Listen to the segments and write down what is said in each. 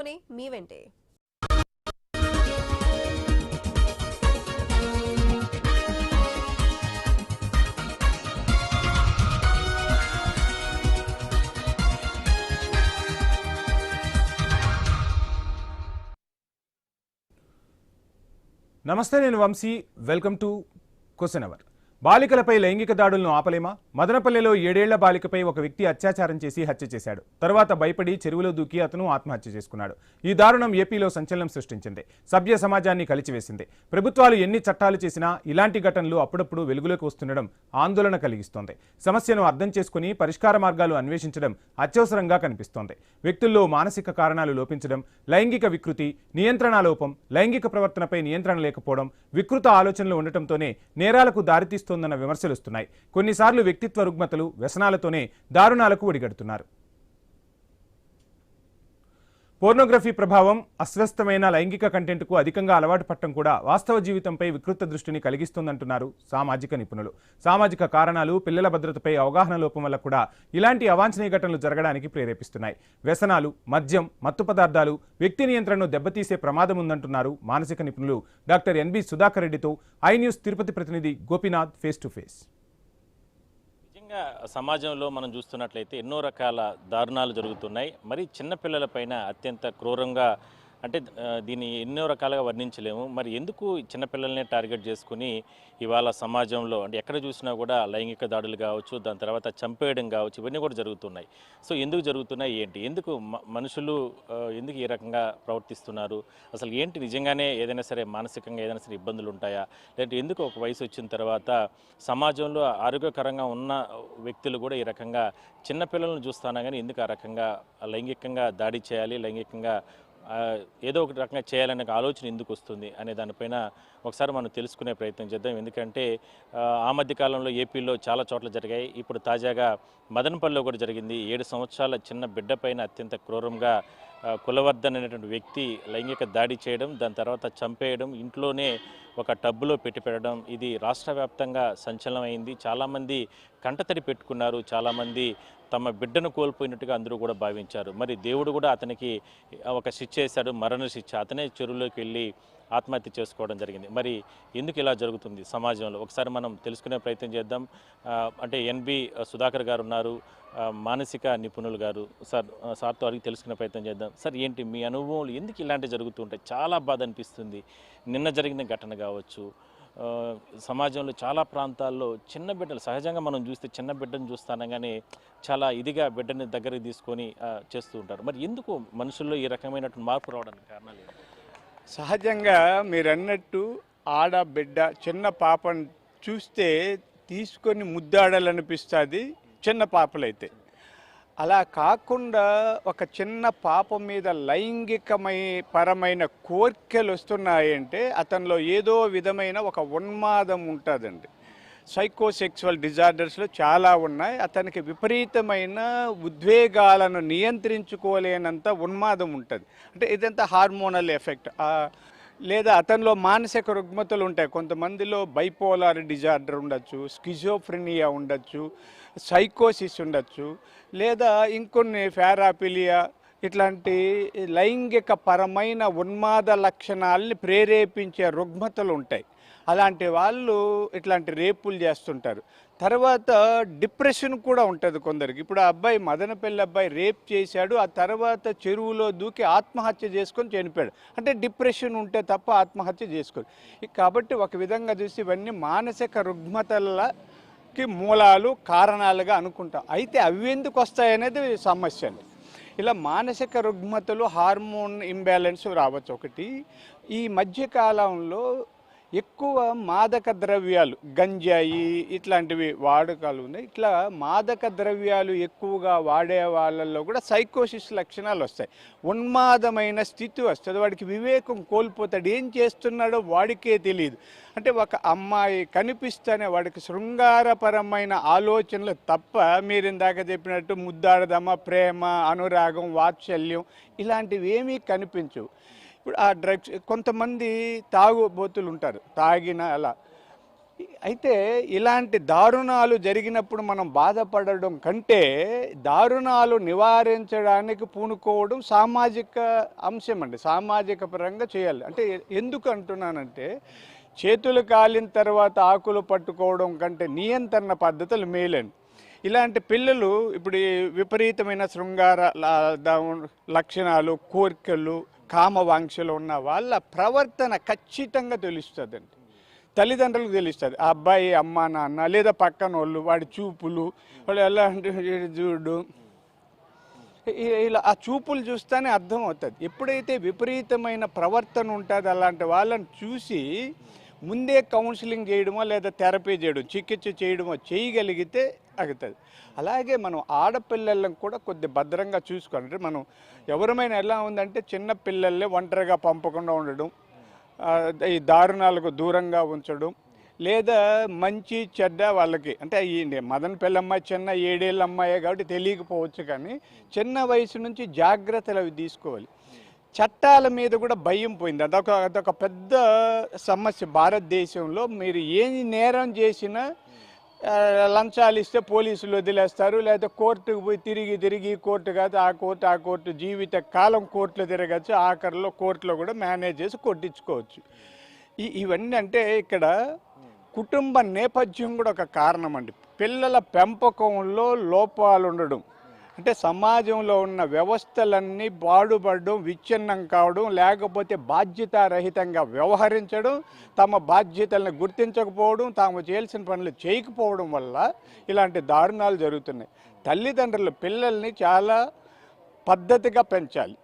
మీ వెంటే నమస్తే, నేను Vamsi. Welcome to question hour. బాలికలపై లైంగిక దాడులను ఆపలేమా? మదనపల్లెలో 7 ఏళ్ల బాలికపై ఒక వ్యక్తి అత్యాచారం చేసి హత్య చేశాడు. తర్వాత భయపడి చెరువులో దూకి అతను ఆత్మహత్య చేసుకున్నాడు. ఈ దారుణం ఏపీలో సంచలనం సృష్టించింది. సభ్య సమాజాన్ని కలిచివేసింది. ప్రభుత్వాలు ఎన్ని చట్టాలు చేసినా ఇలాంటి ఘటనలు అప్పుడప్పుడు వెలుగులోకి వస్తుండడం ఆందోళన కలిగిస్తోంది. సమస్యను అర్థం చేసుకుని పరిష్కార మార్గాలు అన్వేషించడం అత్యవసరంగా కనిపిస్తోంది. వ్యక్తుల్లో మానసిక కారణాలు లోపించడం, లైంగిక వికృతి, నియంత్రణ లోపం, లైంగిక ప్రవర్తనపై నియంత్రణ లేకపోవడం, వికృత ఆలోచనలు ఉండటంతోనే నేరాలకు దారితీస్తోందన్న విమర్శలు వస్తున్నాయి. కొన్నిసార్లు వ్యక్తిత్వ రుగ్మతలు, వ్యసనాలతోనే దారుణాలకు ఒడిగడుతున్నారు. పోర్నోగ్రఫీ ప్రభావం, అస్వస్థమైన లైంగిక కంటెంట్కు అధికంగా అలవాటు పట్టడం కూడా వాస్తవ జీవితంపై వికృత దృష్టిని కలిగిస్తుందంటున్నారు సామాజిక నిపుణులు. సామాజిక కారణాలు, పిల్లల భద్రతపై అవగాహన లోపం వల్ల కూడా ఇలాంటి అవాంఛనీయ ఘటనలు జరగడానికి ప్రేరేపిస్తున్నాయి. వ్యసనాలు, మద్యం, మత్తు పదార్థాలు వ్యక్తి నియంత్రణను దెబ్బతీసే ప్రమాదం ఉందంటున్నారు మానసిక నిపుణులు డాక్టర్ ఎన్బి సుధాకర్ రెడ్డితో ఐ న్యూస్ తిరుపతి ప్రతినిధి గోపీనాథ్ ఫేస్ టు ఫేస్. సమాజంలో మనం చూస్తున్నట్లయితే ఎన్నో రకాల దారుణాలు జరుగుతున్నాయి. మరి చిన్నపిల్లలపైన అత్యంత క్రూరంగా, అంటే దీన్ని ఎన్నో రకాలుగా వర్ణించలేము. మరి ఎందుకు చిన్నపిల్లల్ని టార్గెట్ చేసుకుని ఇవాళ సమాజంలో అంటే ఎక్కడ చూసినా కూడా లైంగిక దాడులు కావచ్చు, దాని తర్వాత చంపేయడం కావచ్చు, ఇవన్నీ కూడా జరుగుతున్నాయి. సో ఎందుకు జరుగుతున్నాయి ఏంటి, ఎందుకు మనుషులు ఎందుకు ఈ రకంగా ప్రవర్తిస్తున్నారు, అసలు ఏంటి, నిజంగానే ఏదైనా సరే మానసికంగా ఏదైనా సరే ఇబ్బందులు ఉంటాయా, లేదంటే ఎందుకు ఒక వయసు వచ్చిన తర్వాత సమాజంలో ఆరోగ్యకరంగా ఉన్న వ్యక్తులు కూడా ఈ రకంగా చిన్నపిల్లలను చూస్తున్నా కానీ ఎందుకు ఆ రకంగా లైంగికంగా దాడి చేయాలి, లైంగికంగా ఏదో ఒక రకంగా చేయాలనే ఆలోచన ఎందుకు వస్తుంది అనే దానిపైన ఒకసారి మనం తెలుసుకునే ప్రయత్నం చేద్దాం. ఎందుకంటే ఆ మధ్య కాలంలో ఏపీలో చాలా చోట్ల జరిగాయి. ఇప్పుడు తాజాగా మదనపల్లిలో కూడా జరిగింది. 7 సంవత్సరాల చిన్న బిడ్డ పైన అత్యంత క్రూరంగా కులవర్ధన్ అనేటువంటి వ్యక్తి లైంగిక దాడి చేయడం, దాని తర్వాత చంపేయడం, ఇంట్లోనే ఒక టబ్బులో పెట్టడం, ఇది రాష్ట్ర వ్యాప్తంగా సంచలనమైంది. చాలామంది కంటతడి పెట్టుకున్నారు. చాలామంది తమ బిడ్డను కోల్పోయినట్టుగా అందరూ కూడా భావించారు. మరి దేవుడు కూడా అతనికి ఒక శిక్ష వేశాడు, మరణ శిక్ష. అతనే చెరువులోకి వెళ్ళి ఆత్మహత్య చేసుకోవడం జరిగింది. మరి ఎందుకు ఇలా జరుగుతుంది సమాజంలో, ఒకసారి మనం తెలుసుకునే ప్రయత్నం చేద్దాం. అంటే ఎన్బి సుధాకర్ గారు ఉన్నారు, మానసిక నిపుణులు గారు. సార్తో అడిగి తెలుసుకునే ప్రయత్నం చేద్దాం. సార్, ఏంటి మీ అనుభవాలు, ఎందుకు ఇలాంటివి జరుగుతుంటాయి? చాలా బాధ అనిపిస్తుంది. నిన్న జరిగిన ఘటన కావచ్చు, సమాజంలో చాలా ప్రాంతాల్లో చిన్న బిడ్డలు, సహజంగా మనం చూస్తే చిన్న బిడ్డను చూస్తాను కానీ చాలా ఇదిగా బిడ్డని దగ్గరికి తీసుకొని చేస్తూ ఉంటారు. మరి ఎందుకు మనుషుల్లో ఈ రకమైనటువంటి మార్పు రావడానికి కారణాలు ఏంటి? సహజంగా మీరు అన్నట్టు ఆడబిడ్డ చిన్న పాపను చూస్తే తీసుకొని ముద్దాడాలనిపిస్తుంది చిన్న పాపలైతే. అలా కాకుండా ఒక చిన్న పాప మీద పరమైన కోరికలు వస్తున్నాయంటే అతనిలో ఏదో విధమైన ఒక ఉన్మాదం ఉంటుందండి. సైకోసెక్సువల్ డిజార్డర్స్లో చాలా ఉన్నాయి. అతనికి విపరీతమైన ఉద్వేగాలను నియంత్రించుకోలేనంత ఉన్మాదం ఉంటుంది. అంటే ఇదంతా హార్మోనల్ ఎఫెక్ట్, లేదా అతనిలో మానసిక రుగ్మతలు ఉంటాయి. కొంతమందిలో బైపోలార్ డిజార్డర్ ఉండొచ్చు, స్కిజోఫ్రెనియా ఉండొచ్చు, సైకోసిస్ ఉండొచ్చు, లేదా ఇంకొన్ని పారాఫిలియా, ఇట్లాంటి లైంగిక పరమైన ఉన్మాద లక్షణాలని ప్రేరేపించే రుగ్మతలు ఉంటాయి. అలాంటి వాళ్ళు ఇట్లాంటి రేపులు చేస్తుంటారు. తర్వాత డిప్రెషన్ కూడా ఉంటుంది కొందరికి. ఇప్పుడు ఆ అబ్బాయి, మదనపల్లి అబ్బాయి రేప్ చేశాడు, ఆ తర్వాత చెరువులో దూకి ఆత్మహత్య చేసుకొని చనిపోయాడు. అంటే డిప్రెషన్ ఉంటే తప్ప ఆత్మహత్య చేసుకోడు. కాబట్టి ఒక విధంగా చూసి ఇవన్నీ మానసిక రుగ్మతలకి మూలాలు, కారణాలుగా అనుకుంటాం. అయితే అవి ఎందుకు వస్తాయనేది సమస్య అండి. ఇలా మానసిక రుగ్మతలు, హార్మోన్ ఇంబ్యాలెన్స్ రావచ్చు. ఒకటి, ఈ మధ్యకాలంలో ఎక్కువ మాదక ద్రవ్యాలు, గంజాయి ఇట్లాంటివి వాడకాలు ఉన్నాయి. ఇట్లా మాదక ద్రవ్యాలు ఎక్కువగా వాడే వాళ్ళల్లో కూడా సైకోసిస్ లక్షణాలు వస్తాయి. ఉన్మాదమైన స్థితి వస్తుంది. వాడికి వివేకం కోల్పోతాడు, ఏం చేస్తున్నాడో వాడికే తెలియదు. అంటే ఒక అమ్మాయి కనిపిస్తేనే వాడికి శృంగారపరమైన ఆలోచనలు తప్ప, మీరు ఇందాక చెప్పినట్టు ముద్దాడదమ, ప్రేమ, అనురాగం, వాత్సల్యం ఇలాంటివి ఏమీ కనిపించవు. ఇప్పుడు ఆ డ్రగ్స్, కొంతమంది తాగుబోతులు ఉంటారు, తాగిన అలా అయితే ఇలాంటి దారుణాలు జరిగినప్పుడు మనం బాధపడడం కంటే దారుణాలు నివారించడానికి పూనుకోవడం సామాజిక అంశం అండి. సామాజిక పరంగా చేయాలి. అంటే ఎందుకు అంటున్నానంటే, చేతులు కాలిన తర్వాత ఆకులు పట్టుకోవడం కంటే నియంత్రణ పద్ధతులు మేలండి. ఇలాంటి పిల్లలు ఇప్పుడు ఈ విపరీతమైన శృంగార లక్షణాలు, కోరికలు, కామవాంక్షలు ఉన్న వాళ్ళ ప్రవర్తన ఖచ్చితంగా తెలుస్తుందండి. తల్లిదండ్రులకు తెలుస్తుంది. ఆ అబ్బాయి అమ్మ నాన్న లేదా పక్కన వాళ్ళు, వాడి చూపులు, వాళ్ళు ఎలా అంటే చూడు, ఇలా ఆ చూపులు చూస్తేనే అర్థం అవుతుంది. ఎప్పుడైతే విపరీతమైన ప్రవర్తన ఉంటుంది అలాంటి వాళ్ళని చూసి ముందే కౌన్సిలింగ్ చేయడమో లేదా థెరపీ చేయడం, చికిత్స చేయడమో చేయగలిగితే ఆగుతుంది. అలాగే మనం ఆడపిల్లలను కూడా కొద్ది భద్రంగా చూసుకోవాలి. అంటే మనం ఎవరమైనా ఎలా ఉందంటే చిన్న పిల్లల్ని ఒంటరిగా పంపకుండా ఉండడం, ఈ దారుణాలకు దూరంగా ఉంచడం, లేదా మంచి చెడ్డ వాళ్ళకి అంటే ఈ మదన పిల్లమ్మాయి చిన్న 7 ఏళ్ళ అమ్మాయే కాబట్టి తెలియకపోవచ్చు, కానీ చిన్న వయసు నుంచి జాగ్రత్తలు అవి తీసుకోవాలి. చట్టాల మీద కూడా భయం పోయింది. అదొక పెద్ద సమస్య భారతదేశంలో. మీరు ఏ నేరం చేసినా లంచాలు ఇస్తే పోలీసులు వదిలేస్తారు, లేదా కోర్టుకు పోయి తిరిగి కోర్టు కాదు ఆ కోర్టు జీవిత కాలం కోర్టులో తిరగచ్చు, ఆఖరిలో కోర్టులో కూడా మేనేజ్ చేసి కొట్టించుకోవచ్చు. ఇవన్నీ అంటే ఇక్కడ కుటుంబ నేపథ్యం కూడా ఒక కారణం అండి. పిల్లల పెంపకంలో లోపాలు ఉండడం అంటే సమాజంలో ఉన్న వ్యవస్థలన్నీ పాడుపడడం, విచ్ఛిన్నం కావడం, లేకపోతే బాధ్యతారహితంగా వ్యవహరించడం, తమ బాధ్యతలను గుర్తించకపోవడం, తాము చేయాల్సిన పనులు చేయకపోవడం వల్ల ఇలాంటి దారుణాలు జరుగుతున్నాయి. తల్లిదండ్రులు పిల్లల్ని చాలా పద్ధతిగా పెంచాలి.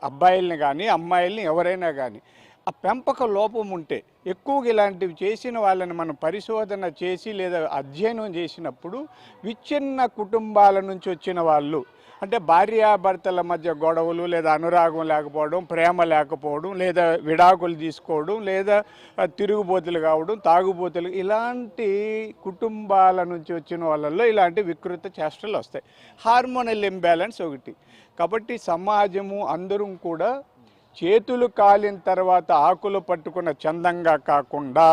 అబ్బాయిల్ని కానీ అమ్మాయిల్ని ఎవరైనా కానీ. ఆ పెంపక లోపం ఉంటే ఎక్కువగా ఇలాంటివి చేసిన వాళ్ళని మనం పరిశోధన చేసి లేదా అధ్యయనం చేసినప్పుడు విచ్ఛిన్న కుటుంబాల నుంచి వచ్చిన వాళ్ళు అంటే భార్యాభర్తల మధ్య గొడవలు లేదా అనురాగం లేకపోవడం, ప్రేమ లేకపోవడం, లేదా విడాకులు తీసుకోవడం, లేదా తిరుగుబోతులు కావడం, తాగుబోతులు, ఇలాంటి కుటుంబాల నుంచి వచ్చిన వాళ్ళల్లో ఇలాంటి వికృత చేష్టలు వస్తాయి. హార్మోనల్ ఇంబ్యాలెన్స్ ఒకటి. కాబట్టి సమాజము అందరం కూడా చేతులు కాలిన తర్వాత ఆకులు పట్టుకున్న చందంగా కాకుండా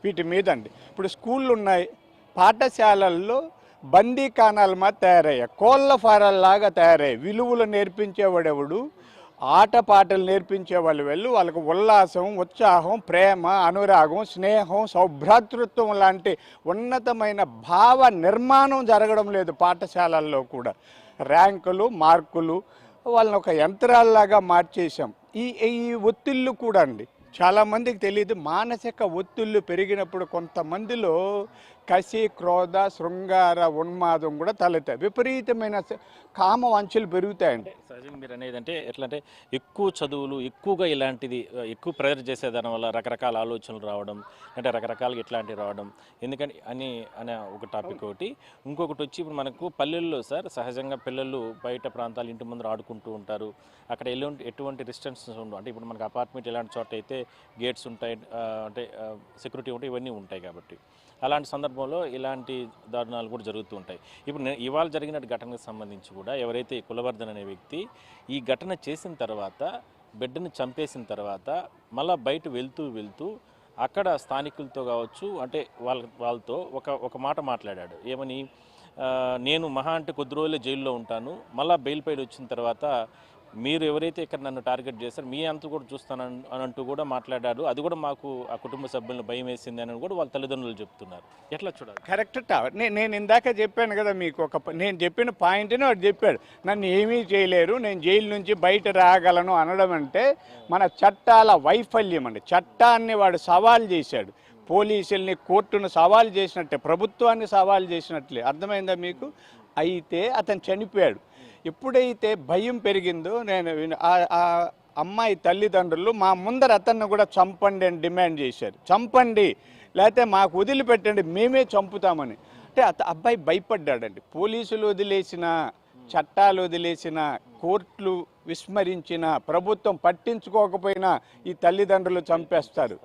వీటి మీదండి. ఇప్పుడు స్కూళ్ళు ఉన్నాయి, పాఠశాలల్లో బందీకానాలు మా తయారయ్యాయి, కోళ్ళ ఫారాల్లాగా తయారయ్యాయి. విలువలు నేర్పించేవాడెవడు, ఆటపాటలు నేర్పించేవాళ్ళు వాళ్ళకు ఉల్లాసం, ఉత్సాహం, ప్రేమ, అనురాగం, స్నేహం, సౌభ్రాతృత్వం లాంటి ఉన్నతమైన భావ నిర్మాణం జరగడం లేదు పాఠశాలల్లో కూడా. ర్యాంకులు, మార్కులు, వాళ్ళని ఒక యంత్రాల్లాగా మార్చేసాం. ఈ ఒత్తిళ్ళు కూడా అండి చాలామందికి తెలియదు. మానసిక ఒత్తిళ్ళు పెరిగినప్పుడు కొంతమందిలో కసి, క్రోధ, శృంగార, ఉన్మాదం కూడా తలెత్తాయి. విపరీతమైన కామ వాంఛలు పెరుగుతాయండి. సహజంగా మీరు అనేది అంటే ఎట్లా అంటే ఎక్కువ చదువులు, ఎక్కువగా ఇలాంటిది ఎక్కువ ప్రేరణ చేసేదాని వల్ల రకరకాల ఆలోచనలు రావడం, అంటే రకరకాలుగా ఇట్లాంటివి రావడం, ఎందుకని అనే ఒక టాపిక్ ఒకటి. ఇంకొకటి వచ్చి ఇప్పుడు మనకు పల్లెల్లో సార్ సహజంగా పిల్లలు బయట ప్రాంతాలు ఇంటి ముందర ఆడుకుంటూ ఉంటారు. అక్కడ ఎటువంటి రిస్ట్రిక్షన్స్ ఉండవు. అంటే ఇప్పుడు మనకు అపార్ట్మెంట్ ఇలాంటి చోట అయితే గేట్స్ ఉంటాయి, అంటే సెక్యూరిటీ ఉంటాయి, ఇవన్నీ ఉంటాయి. కాబట్టి అలాంటి సందర్భంలో ఇలాంటి దారుణాలు కూడా జరుగుతూ ఉంటాయి. ఇప్పుడు ఇవాళ జరిగిన ఘటనకు సంబంధించి కూడా ఎవరైతే కులవర్ధన్ అనే వ్యక్తి ఈ ఘటన చేసిన తర్వాత బిడ్డను చంపేసిన తర్వాత మళ్ళీ బయట వెళ్తూ అక్కడ స్థానికులతో కావచ్చు, అంటే వాళ్ళతో ఒక మాట మాట్లాడాడు. ఏమని, నేను మహా అంటే కొద్ది రోజులే జైల్లో ఉంటాను, మళ్ళీ బెయిల్ పైన వచ్చిన తర్వాత మీరు ఎవరైతే ఇక్కడ నన్ను టార్గెట్ చేశారు మీ అంతా కూడా చూస్తాను అని అంటూ కూడా మాట్లాడారు. అది కూడా మాకు ఆ కుటుంబ సభ్యులను భయం వేసింది అని కూడా వాళ్ళ తల్లిదండ్రులు చెప్తున్నారు. ఎట్లా చూడాలి? కరెక్ట్. నేను ఇందాక చెప్పాను కదా మీకు, నేను చెప్పిన పాయింట్ని వాడు చెప్పాడు. నన్ను ఏమీ చేయలేరు, నేను జైలు నుంచి బయట రాగలను అనడం అంటే మన చట్టాల వైఫల్యం అండి. చట్టాన్ని వాడు సవాల్ చేశాడు. పోలీసుల్ని, కోర్టును సవాల్ చేసినట్టే, ప్రభుత్వాన్ని సవాల్ చేసినట్లే. అర్థమైందా మీకు? అయితే అతను చనిపోయాడు. ఎప్పుడైతే భయం పెరిగిందో, నేను ఆ అమ్మాయి తల్లిదండ్రులు మా ముందర అతన్ని కూడా చంపండి అని డిమాండ్ చేశారు. చంపండి, లేకపోతే మాకు వదిలిపెట్టండి, మేమే చంపుతామని. అంటే అబ్బాయి భయపడ్డాడండి. పోలీసులు వదిలేసిన, చట్టాలు వదిలేసిన, కోర్టులు విస్మరించిన, ప్రభుత్వం పట్టించుకోకపోయినా ఈ తల్లిదండ్రులు చంపేస్తారు.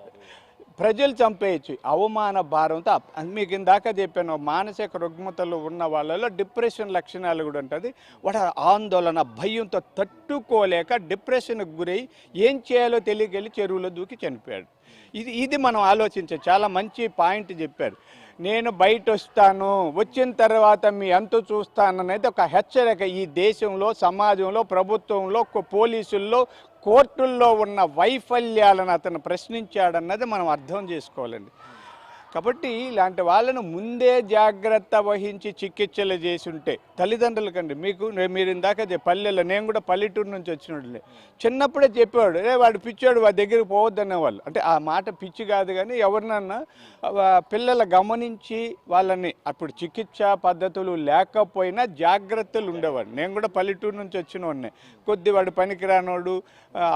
ప్రజలు చంపేయచ్చు. అవమాన భారంతో మీకు ఇందాక చెప్పాను, మానసిక రుగ్మతలు ఉన్న వాళ్ళలో డిప్రెషన్ లక్షణాలు కూడా ఉంటుంది. వాడు ఆందోళన భయంతో తట్టుకోలేక డిప్రెషన్కి గురై ఏం చేయాలో తెలియకెళ్ళి చెరువులో దూకి చనిపోయాడు. ఇది మనం ఆలోచించే చాలా మంచి పాయింట్ చెప్పారు. నేను బయట వస్తాను, వచ్చిన తర్వాత మీ అంతు చూస్తాననేది ఒక హెచ్చరిక. ఈ దేశంలో, సమాజంలో, ప్రభుత్వంలో, పోలీసుల్లో, కోర్టుల్లో ఉన్న వైఫల్యాలను అతను ప్రశ్నించాడన్నది మనం అర్థం చేసుకోవాలండి. కాబట్టి ఇలాంటి వాళ్ళను ముందే జాగ్రత్త వహించి చికిత్సలు చేసి ఉంటే తల్లిదండ్రులకండి. మీరు ఇందాక పల్లెల్లో, నేను కూడా పల్లెటూరు నుంచి వచ్చినట్లే, చిన్నప్పుడే చెప్పేవాడు, వాడు పిచ్చాడు, వాడి దగ్గరికి పోవద్దనేవాళ్ళు. అంటే ఆ మాట పిచ్చి కాదు, కానీ ఎవరినన్నా పిల్లలు గమనించి వాళ్ళని అప్పుడు చికిత్స పద్ధతులు లేకపోయినా జాగ్రత్తలు ఉండేవాడు. నేను కూడా పల్లెటూరు నుంచి వచ్చినవాడిని. వాడు పనికిరానోడు,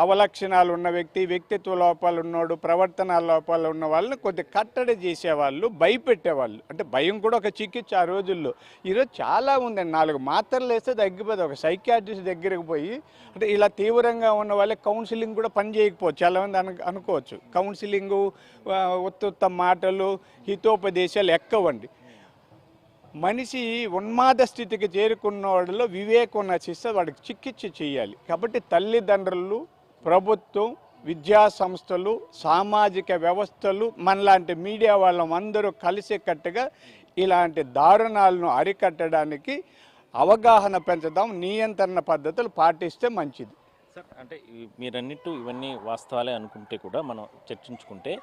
అవలక్షణాలు ఉన్న వ్యక్తి, వ్యక్తిత్వ లోపాలు ఉన్నోడు, ప్రవర్తన లోపాలు ఉన్న వాళ్ళని కొద్ది కట్టడి చేసేవాళ్ళు, భయపెట్టేవాళ్ళు. అంటే భయం కూడా ఒక చికిత్స ఆ రోజుల్లో. ఈరోజు చాలా ఉందండి. 4 మాత్రలు వేస్తే తగ్గిపోతుంది. ఒక సైకియాట్రిస్ట్ దగ్గరికి పోయి, అంటే ఇలా తీవ్రంగా ఉన్న వాళ్ళకి కౌన్సిలింగ్ కూడా పని చేయకపోవచ్చు. చాలామంది అనుకోవచ్చు కౌన్సిలింగు, ఉత్త మాటలు, హితోపదేశాలు ఎక్కవండి. మనిషి ఉన్మాద స్థితికి చేరుకున్న వాళ్ళలో వివేకం నశిస్తే వాడికి చికిత్స చేయాలి. కాబట్టి తల్లిదండ్రులు, ప్రభుత్వం, విద్యా సంస్థలు, సామాజిక వ్యవస్థలు, మనలాంటి మీడియా వాళ్ళం అందరూ కలిసికట్టుగా ఇలాంటి దారుణాలను అరికట్టడానికి అవగాహన పెంచుదాం, నియంత్రణ పద్ధతులు పాటిస్తే మంచిది. సార్, అంటే మీరన్నిట్టు ఇవన్నీ వాస్తవాలే అనుకుంటే కూడా మనం చర్చించుకుంటే,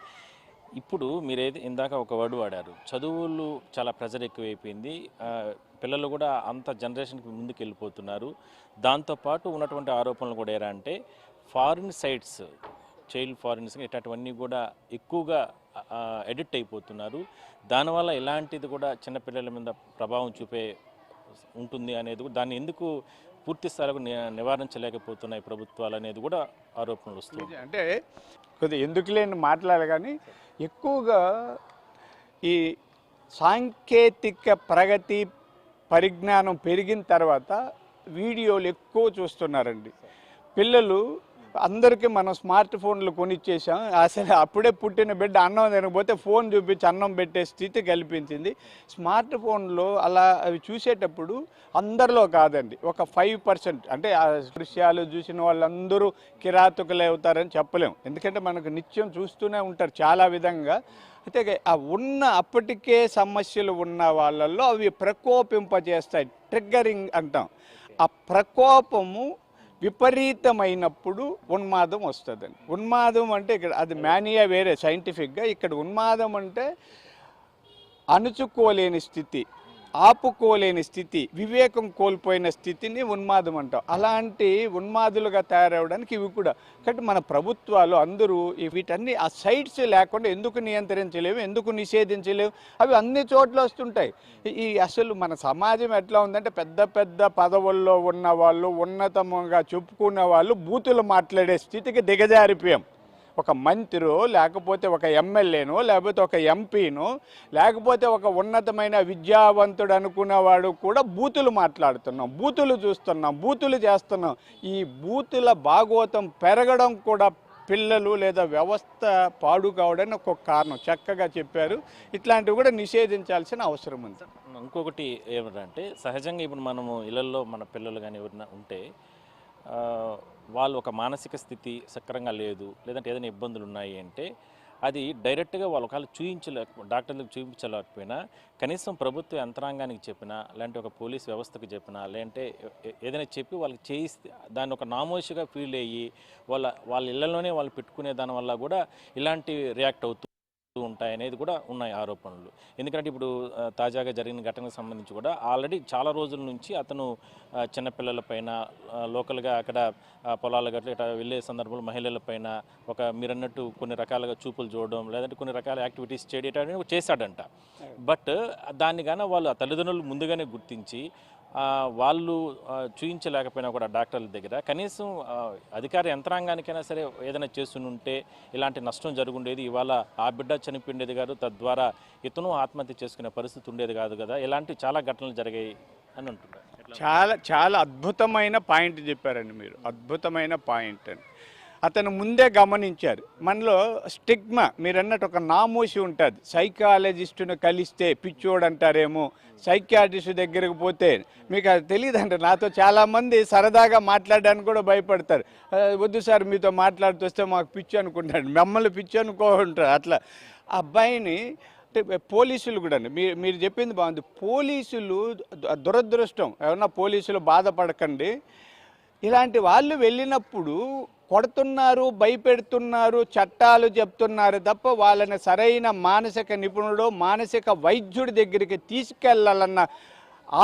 ఇప్పుడు మీరేది ఇందాక ఒక వర్డ్ వాడారు, చదువులు చాలా ప్రెజర్ ఎక్కువైపోయింది, పిల్లలు కూడా అంత జనరేషన్కి ముందుకు వెళ్ళిపోతున్నారు. దాంతోపాటు ఉన్నటువంటి ఆరోపణలు కూడా ఎలా అంటే ఫారిన్ సైట్స్, చైల్డ్ ఫారిన్స్ ఇట్లాంటివన్నీ కూడా ఎక్కువగా ఎడిక్ట్ అయిపోతున్నారు. దానివల్ల ఇలాంటిది కూడా చిన్నపిల్లల మీద ప్రభావం చూపే ఉంటుంది అనేది కూడా, దాన్ని ఎందుకు పూర్తి స్థాయిలో నివారించలేకపోతున్నాయి ప్రభుత్వాలు అనేది కూడా ఆరోపణలు వస్తుంది. అంటే కొద్దిగా ఎందుకు లేని మాట్లాడాలి, కానీ ఎక్కువగా ఈ సాంకేతిక ప్రగతి పరిజ్ఞానం పెరిగిన తర్వాత వీడియోలు ఎక్కువ చూస్తున్నారండి పిల్లలు. అందరికీ మనం స్మార్ట్ ఫోన్లు కొనిచ్చేసాం. అసలు అప్పుడే పుట్టిన బిడ్డ అన్నం తినకపోతే ఫోన్ చూపించి అన్నం పెట్టే స్థితి కల్పించింది స్మార్ట్ ఫోన్లో. అలా అవి చూసేటప్పుడు అందరిలో కాదండి, ఒక 5%, అంటే ఆ దృశ్యాలు చూసిన వాళ్ళందరూ కిరాతకులు అవుతారని చెప్పలేము. ఎందుకంటే మనకు నిత్యం చూస్తూనే ఉంటారు చాలా విధంగా. అయితే ఆ అప్పటికే సమస్యలు ఉన్న వాళ్ళల్లో అవి ప్రకోపింపజేస్తాయి, ట్రిగ్గరింగ్ అంటాం. ఆ ప్రకోపము విపరీతమైనప్పుడు ఉన్మాదం వస్తుందండి. ఉన్మాదం అంటే ఇక్కడ అది మానియా వేరే సైంటిఫిక్గా, ఇక్కడ ఉన్మాదం అంటే అణుచుకోలేని స్థితి, ఆపుకోలేని స్థితి, వివేకం కోల్పోయిన స్థితిని ఉన్మాదం అంటాం. అలాంటి ఉన్మాదులుగా తయారవడానికి ఇవి కూడా. కాబట్టి మన ప్రభుత్వాలు అందరూ వీటన్ని ఆ సైట్స్ లేకుండా ఎందుకు నియంత్రించలేవు, ఎందుకు నిషేధించలేవు? అవి అన్ని చోట్ల వస్తుంటాయి. అసలు మన సమాజం ఎట్లా ఉందంటే పెద్ద పెద్ద పదవుల్లో ఉన్న వాళ్ళు, ఉన్నతంగా చెప్పుకునే వాళ్ళు బూతులు మాట్లాడే స్థితికి దిగజారిపోయాం. ఒక మంత్రో, లేకపోతే ఒక ఎమ్మెల్యేనో, లేకపోతే ఒక ఎంపీనో, లేకపోతే ఒక ఉన్నతమైన విద్యావంతుడు అనుకున్నవాడు కూడా బూతులు మాట్లాడుతున్నాం, బూతులు చూస్తున్నాం, బూతులు చేస్తున్నాం. ఈ బూతుల భాగోతం పెరగడం కూడా పిల్లలు లేదా వ్యవస్థ పాడు కావడానికి ఒక కారణం. చక్కగా చెప్పారు. ఇట్లాంటివి కూడా నిషేధించాల్సిన అవసరం ఉంది. ఇంకొకటి ఏమిటంటే, సహజంగా ఇప్పుడు మనము ఇళ్లలో మన పిల్లలు కానీ ఎవరైనా ఉంటే వాళ్ళు ఒక మానసిక స్థితి సక్రంగా లేదు, లేదంటే ఏదైనా ఇబ్బందులు ఉన్నాయి అంటే అది డైరెక్ట్గా వాళ్ళు ఒకవేళ డాక్టర్లకు చూపించలేకపోయినా కనీసం ప్రభుత్వ యంత్రాంగానికి చెప్పినా, లేదంటే ఒక పోలీస్ వ్యవస్థకు చెప్పినా, లేదంటే ఏదైనా చెప్పి వాళ్ళకి చేయిస్తే దాన్ని ఒక నామోషిగా ఫీల్ అయ్యి వాళ్ళ ఇళ్లలోనే వాళ్ళు పెట్టుకునే దానివల్ల కూడా ఇలాంటి రియాక్ట్ అవుతూ ఉంటాయనేది కూడా ఉన్నాయి ఆరోపణలు. ఎందుకంటే ఇప్పుడు తాజాగా జరిగిన ఘటనకు సంబంధించి కూడా ఆల్రెడీ చాలా రోజుల నుంచి అతను చిన్నపిల్లల పైన, లోకల్గా అక్కడ పొలాల గట్ల ఇట్లా వెళ్ళే సందర్భంలో మహిళల పైన మీరన్నట్టు కొన్ని రకాలుగా చూపులు చూడడం, లేదంటే కొన్ని రకాల యాక్టివిటీస్ చేయడం చేశాడంట. బట్ దాన్ని కానీ వాళ్ళు ఆ తల్లిదండ్రులు ముందుగానే గుర్తించి వాళ్ళు చూయించలేకపోయినా కూడా డాక్టర్ల దగ్గర కనీసం అధికార యంత్రాంగానికైనా సరే ఏదైనా చేస్తుంటే ఇలాంటి నష్టం జరుగుండేది, ఇవాళ ఆ బిడ్డ చనిపోయిండేది కాదు, తద్వారా ఇతను ఆత్మహత్య చేసుకునే పరిస్థితి ఉండేది కాదు కదా. ఇలాంటి చాలా ఘటనలు జరిగాయి అని అంటున్నారు. చాలా చాలా అద్భుతమైన పాయింట్ చెప్పారండి మీరు, అద్భుతమైన పాయింట్ అని. అతను ముందే గమనించారు. మనలో స్టిగ్మా మీరు అన్నట్టు ఒక నామోషి ఉంటుంది. సైకాలజిస్టును కలిస్తే పిచ్చోడు అంటారేమో, సైకియాట్రిస్ట్ దగ్గరకు పోతే మీకు అది తెలియదండి. నాతో చాలామంది సరదాగా మాట్లాడడానికి కూడా భయపడతారు. వద్దు సార్ మీతో మాట్లాడుతూ వస్తే మాకు పిచ్చి అనుకుంటాడు, మమ్మల్ని పిచ్చి అనుకుంటారు. అట్లా అబ్బాయిని అంటే పోలీసులు కూడా మీరు చెప్పింది బాగుంది. పోలీసులు దురదృష్టం, ఏమన్నా పోలీసులు బాధపడకండి. ఇలాంటి వాళ్ళు వెళ్ళినప్పుడు కొడుతున్నారు, భయపెడుతున్నారు, చట్టాలు చెప్తున్నారు తప్ప వాళ్ళని సరైన మానసిక నిపుణుడు, మానసిక వైద్యుడి దగ్గరికి తీసుకెళ్లాలన్న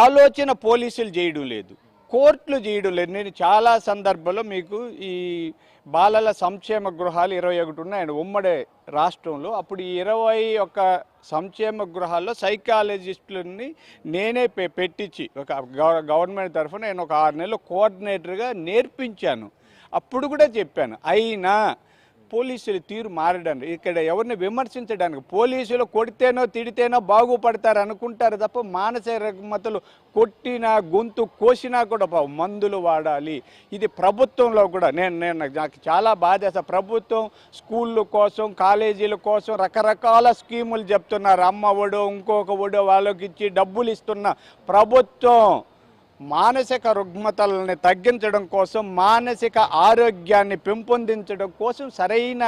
ఆలోచన పోలీసులు చేయడం లేదు, కోర్టులు చేయడం లేదు. నేను చాలా సందర్భాల్లో మీకు ఈ బాలల సంక్షేమ గృహాలు 21 ఉన్నాయండి ఉమ్మడి రాష్ట్రంలో. అప్పుడు ఈ 21 సంక్షేమ గృహాల్లో సైకాలజిస్టులని నేనే పెట్టించి ఒక గవర్నమెంట్ తరఫున నేను ఒక 6 నెలలు కోఆర్డినేటర్గా నేర్పించాను. అప్పుడు కూడా చెప్పాను. అయినా పోలీసులు తీరు మారడండి. ఇక్కడ ఎవరిని విమర్శించడానికి, పోలీసులు కొడితేనో తిడితేనో బాగుపడతారు అనుకుంటారు తప్ప మానసిక రుగ్మతలు కొట్టినా గొంతు కోసినా కూడా మందులు వాడాలి. ఇది ప్రభుత్వంలో కూడా నాకు చాలా బాధ. ప్రభుత్వం స్కూళ్ళ కోసం, కాలేజీల కోసం రకరకాల స్కీములు చెప్తున్నారు. అమ్మ ఒడో ఇంకొక ఒడో వాళ్ళకి ఇచ్చి డబ్బులు ఇస్తున్న ప్రభుత్వం మానసిక రుగ్మతలని తగ్గించడం కోసం, మానసిక ఆరోగ్యాన్ని పెంపొందించడం కోసం సరైన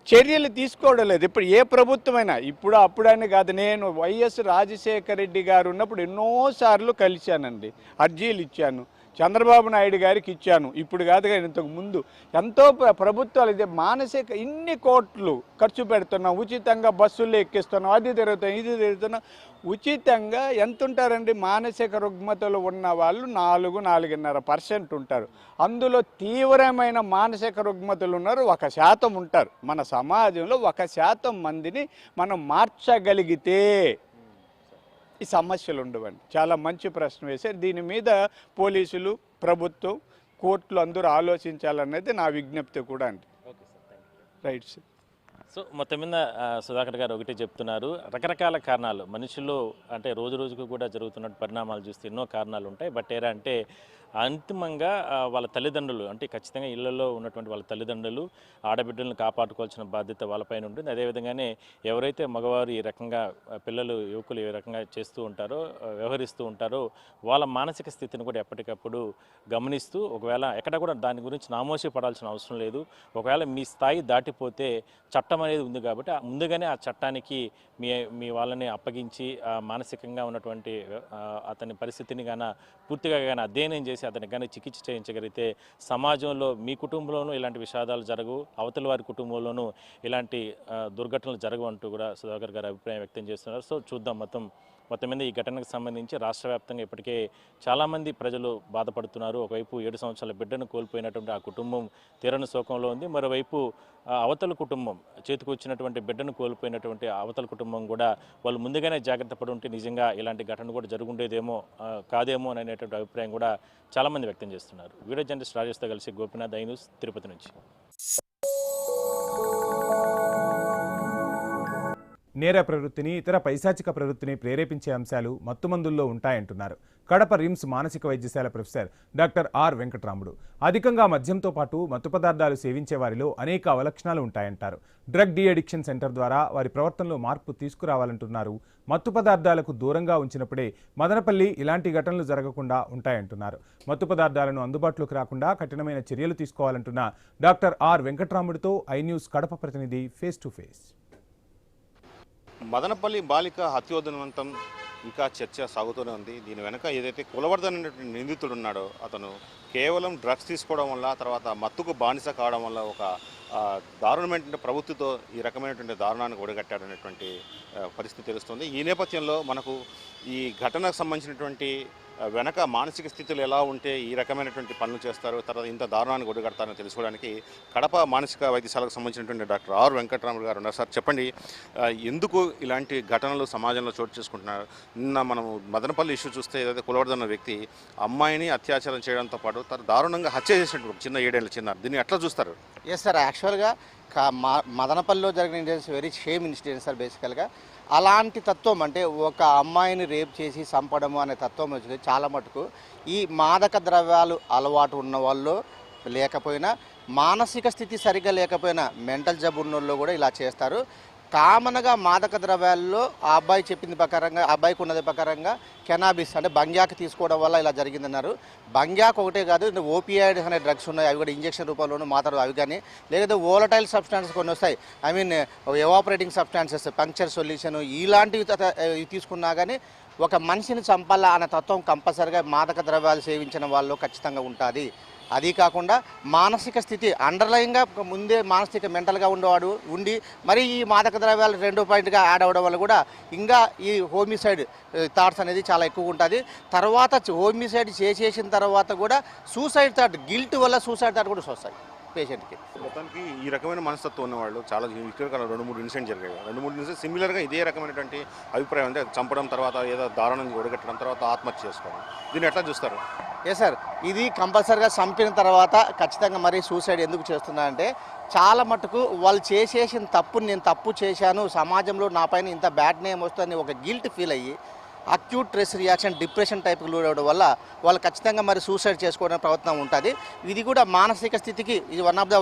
చర్యలు తీసుకోవడం లేదు. ఇప్పుడు ఏ ప్రభుత్వమైనా, ఇప్పుడు అప్పుడని కాదు, నేను వైఎస్ రాజశేఖర రెడ్డి గారు ఉన్నప్పుడు ఎన్నోసార్లు కలిశానండి, అర్జీలు ఇచ్చాను, చంద్రబాబు నాయుడు గారికి ఇచ్చాను. ఇప్పుడు కాదు కానీ ఇంతకు ముందు ఎంతో ప్రభుత్వాలు ఇదే మానసిక ఇన్ని కోట్లు ఖర్చు పెడుతున్నాం, ఉచితంగా బస్సుల్లో ఎక్కిస్తున్నాం, అది తిరుగుతాం, ఇది తిరుగుతున్నాం. ఉచితంగా ఎంత ఉంటారండి? మానసిక రుగ్మతలు ఉన్న వాళ్ళు 4-4.5% ఉంటారు. అందులో తీవ్రమైన మానసిక రుగ్మతలు ఉన్నారు 1% ఉంటారు. మన సమాజంలో 1% మందిని మనం మార్చగలిగితే ఈ సమస్యలు ఉండవండి. చాలా మంచి ప్రశ్న వేశారు. దీని మీద పోలీసులు, ప్రభుత్వం, కోర్టులు అందరూ ఆలోచించాలనేది నా విజ్ఞప్తి కూడా అండి. Right sir. సో మొత్తం మీద సుధాకర్ గారు ఒకటే చెప్తున్నారు, రకరకాల కారణాలు మనుషులు అంటే రోజు రోజుకు కూడా జరుగుతున్న పరిణామాలు చూస్తే ఎన్నో కారణాలు ఉంటాయి. బట్ ఏరా అంటే అంతిమంగా వాళ్ళ తల్లిదండ్రులు అంటే ఖచ్చితంగా ఇళ్లలో ఉన్నటువంటి వాళ్ళ తల్లిదండ్రులు ఆడబిడ్డలను కాపాడుకోవాల్సిన బాధ్యత వాళ్ళపైన ఉంటుంది. అదేవిధంగానే ఎవరైతే మగవారు ఈ రకంగా పిల్లలు, యువకులు ఏ రకంగా చేస్తూ ఉంటారో, వ్యవహరిస్తూ ఉంటారో వాళ్ళ మానసిక స్థితిని కూడా ఎప్పటికప్పుడు గమనిస్తూ, ఒకవేళ ఎక్కడ కూడా దాని గురించి నామోషి పడాల్సిన అవసరం లేదు. ఒకవేళ మీ స్థాయి దాటిపోతే చట్టం అనేది ఉంది కాబట్టి ముందుగానే ఆ చట్టానికి మీ వాళ్ళని అప్పగించి మానసికంగా ఉన్నటువంటి అతని పరిస్థితిని పూర్తిగా అధ్యయనం చేసి అతనికి కానీ చికిత్స చేయించగలిగితే సమాజంలో మీ కుటుంబంలోనూ ఇలాంటి విషాదాలు జరగవు, అవతల వారి కుటుంబంలోనూ ఇలాంటి దుర్ఘటనలు జరగవు అంటూ కూడా సుధాకర్ గారు అభిప్రాయం వ్యక్తం చేస్తున్నారు. సో చూద్దాం మొత్తం మీద ఈ ఘటనకు సంబంధించి రాష్ట్ర వ్యాప్తంగా ఇప్పటికే చాలామంది ప్రజలు బాధపడుతున్నారు. ఒకవైపు 7 సంవత్సరాల బిడ్డను కోల్పోయినటువంటి ఆ కుటుంబం తీరని శోకంలో ఉంది. మరోవైపు అవతల కుటుంబం, చేతికి వచ్చినటువంటి బిడ్డను కోల్పోయినటువంటి అవతల కుటుంబం కూడా వాళ్ళు ముందుగానే జాగ్రత్త పడి ఉంటే నిజంగా ఇలాంటి ఘటన కూడా జరుగుండేదేమో కాదేమో అనేటువంటి అభిప్రాయం కూడా చాలామంది వ్యక్తం చేస్తున్నారు. వీడియో జర్నలిస్ట్ రాజేష్తో కలిసి గోపినాథ్, ఐ న్యూస్, తిరుపతి నుంచి. నేర ప్రవృత్తిని, ఇతర పైశాచిక ప్రవృత్తిని ప్రేరేపించే అంశాలు మత్తుమందుల్లో ఉంటాయంటున్నారు కడప రిమ్స్ మానసిక వైద్యశాల ప్రొఫెసర్ డాక్టర్ ఆర్ వెంకటరాముడు. అధికంగా మద్యంతో పాటు మత్తు పదార్థాలు సేవించే వారిలో అనేక అవలక్షణాలు ఉంటాయంటారు. డ్రగ్ డీ అడిక్షన్ సెంటర్ ద్వారా వారి ప్రవర్తనలో మార్పు తీసుకురావాలంటున్నారు. మత్తు పదార్థాలకు దూరంగా ఉంచినప్పుడే మదనపల్లి ఇలాంటి ఘటనలు జరగకుండా ఉంటాయంటున్నారు. మత్తు పదార్థాలను అందుబాటులోకి రాకుండా కఠినమైన చర్యలు తీసుకోవాలంటున్న డాక్టర్ ఆర్ వెంకటరాముడితో ఐ న్యూస్ కడప ప్రతినిధి ఫేస్ టు ఫేస్. మదనపల్లి బాలిక హత్యోదంతం ఇంకా చర్చ సాగుతూనే ఉంది. దీని వెనక ఏదైతే కులవర్ధన్ అనేటువంటి నిందితుడు ఉన్నాడో అతను కేవలం డ్రగ్స్ తీసుకోవడం వల్ల, తర్వాత మత్తుకు బానిస కావడం వల్ల ఒక దారుణమైనటువంటి ప్రవృత్తితో ఈ రకమైనటువంటి దారుణానికి ఒడిగట్టాడనేటువంటి పరిస్థితి తెలుస్తుంది. ఈ నేపథ్యంలో మనకు ఈ ఘటనకు సంబంధించినటువంటి వెనక మానసిక స్థితులు ఎలా ఉంటే ఈ రకమైనటువంటి పనులు చేస్తారు, తర్వాత ఇంత దారుణానికి ఒడిగడతారని తెలుసుకోవడానికి కడప మానసిక వైద్యశాలకు సంబంధించినటువంటి డాక్టర్ ఆర్ వెంకటరాముడు గారు ఉన్నారు. సార్ చెప్పండి, ఎందుకు ఇలాంటి ఘటనలు సమాజంలో చోటు చేసుకుంటున్నారు? నిన్న మనం మదనపల్లి ఇష్యూ చూస్తే ఏదైతే కులవర్ధన్న వ్యక్తి అమ్మాయిని అత్యాచారం చేయడంతో పాటు దారుణంగా హత్య చేసినటువంటి చిన్న 7 ఏళ్ల చిన్న, దీన్ని ఎట్లా చూస్తారు? ఎస్ సార్, యాక్చువల్గా మదనపల్లిలో జరిగిన incidents very shame incident sir. బేసికల్గా అలాంటి తత్వం అంటే ఒక అమ్మాయిని రేప్ చేసి చంపడము అనే తత్వం వచ్చి చాలా మటుకు ఈ మాదక ద్రవ్యాలు అలవాటు ఉన్న వాళ్ళు లేకపోయినా మానసిక స్థితి సరిగ్గా లేకపోయినా మెంటల్ జబ్బు ఉన్నోళ్ళు కూడా ఇలా చేస్తారు. కామన్గా మాదక ద్రవ్యాల్లో ఆ అబ్బాయి చెప్పింది ప్రకారంగా, ఆ అబ్బాయికి ఉన్నది ప్రకారంగా కెనాబిస్ అంటే బంగ్యాక్ తీసుకోవడం వల్ల ఇలా జరిగిందన్నారు. బంగ్యాక్ ఒకటే కాదు, ఓపియాయిడ్స్ అనే డ్రగ్స్ ఉన్నాయి, అవి కూడా ఇంజెక్షన్ రూపంలోనూ మాత్రం అవి కానీ, లేకపోతే వోలటైల్ సబ్స్టాన్సెస్ కొన్ని వస్తాయి, I mean evaporating substances, puncture solution, ఇలాంటివి తీసుకున్నా కానీ ఒక మనిషిని చంపాలా అనే తత్వం కంపల్సరిగా మాదక ద్రవ్యాలు సేవించిన వాళ్ళు ఖచ్చితంగా ఉంటుంది. అది కాకుండా మానసిక స్థితి అండర్లైన్గా ముందే మానసిక మెంటల్గా ఉండేవాడు ఉండి మరి ఈ మాదక ద్రవ్యాలు 2 పాయింట్గా యాడ్ అవ్వడం వల్ల కూడా ఇంకా ఈ హోమిసైడ్ థాట్స్ అనేది చాలా ఎక్కువ ఉంటుంది. తర్వాత హోమిసైడ్ చేసేసిన తర్వాత కూడా సూసైడ్ థాట్, గిల్ట్ వల్ల సూసైడ్ థాట్ కూడా వస్తాయి పేషెంట్కి. మొత్తానికి ఈ రకమైన మనస్తత్వం ఉన్నవాళ్ళు చాలా ఇటీవల 2-3 ఇన్సిడెంట్ జరిగాయి. 2-3 ఇన్సిడెంట్ సిమిలర్గా ఇదే రకమైనటువంటి అభిప్రాయం, అంటే చంపడం, తర్వాత ఏదో దారుణంగా ఒడగట్టడం, తర్వాత ఆత్మహత్య చేసుకోవడం, దీన్ని ఎట్లా చూస్తారు? సార్, ఇది కంపల్సరిగా చంపిన తర్వాత ఖచ్చితంగా మరి సూసైడ్ ఎందుకు చేస్తున్నారంటే చాలా మటుకు వాళ్ళు చేసేసిన తప్పుని నేను తప్పు చేశాను, సమాజంలో నా పైన ఇంత బ్యాడ్ నేమ్ వస్తుందని ఒక గిల్ట్ ఫీల్ అయ్యి అక్యూట్ స్ట్రెస్ రియాక్షన్, డిప్రెషన్ టైప్కి లోడవడం వల్ల వాళ్ళు ఖచ్చితంగా మరి సూసైడ్ చేసుకోవడం ప్రయత్నం ఉంటుంది. ఇది కూడా మానసిక స్థితికి ఇది one of the